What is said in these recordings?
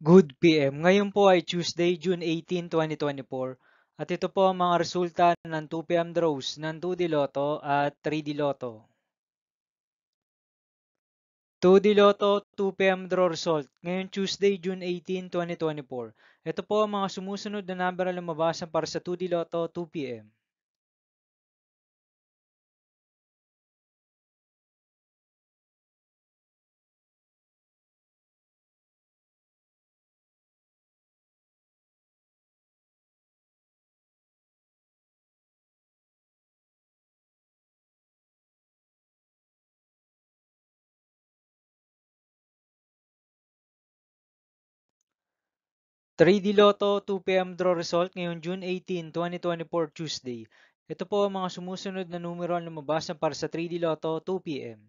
Good PM. Ngayon po ay Tuesday, June 18, 2024. At ito po ang mga resulta ng 2 PM draws ng 2D Lotto at 3D Lotto. 2D Lotto 2 PM draw result ngayon Tuesday, June 18, 2024. Ito po ang mga sumusunod na number na lumabasan para sa 2D Lotto 2 PM. 3D Lotto 2 PM draw result ngayon June 18, 2024 Tuesday. Ito po ang mga sumusunod na numero ang lumabasan para sa 3D Lotto 2 PM.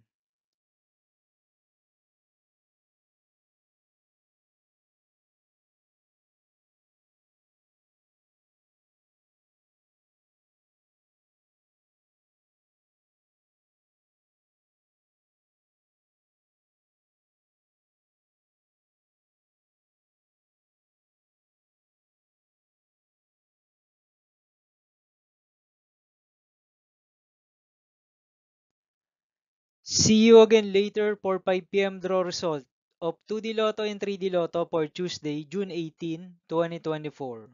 'See you again later for 5 PM draw result of 2D Lotto and 3D Lotto for Tuesday, June 18, 2024.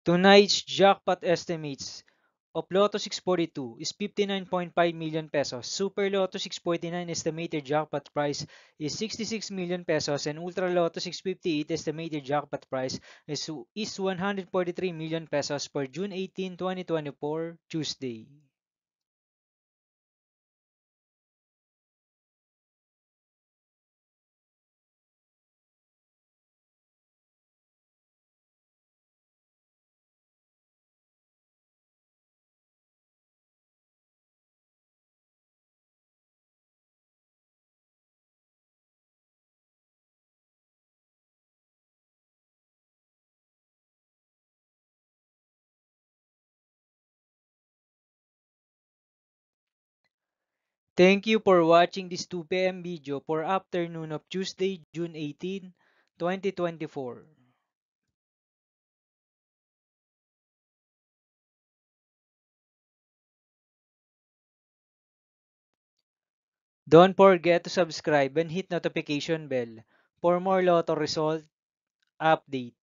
Tonight's jackpot estimates of Lotto 642 is 59.5 million pesos. Super Lotto 649 estimated jackpot price is 66 million pesos and Ultra Lotto 658 estimated jackpot price is 143 million pesos for June 18, 2024, Tuesday. Thank you for watching this 2 PM video for afternoon of Tuesday, June 18, 2024. Don't forget to subscribe and hit notification bell for more Lotto result update.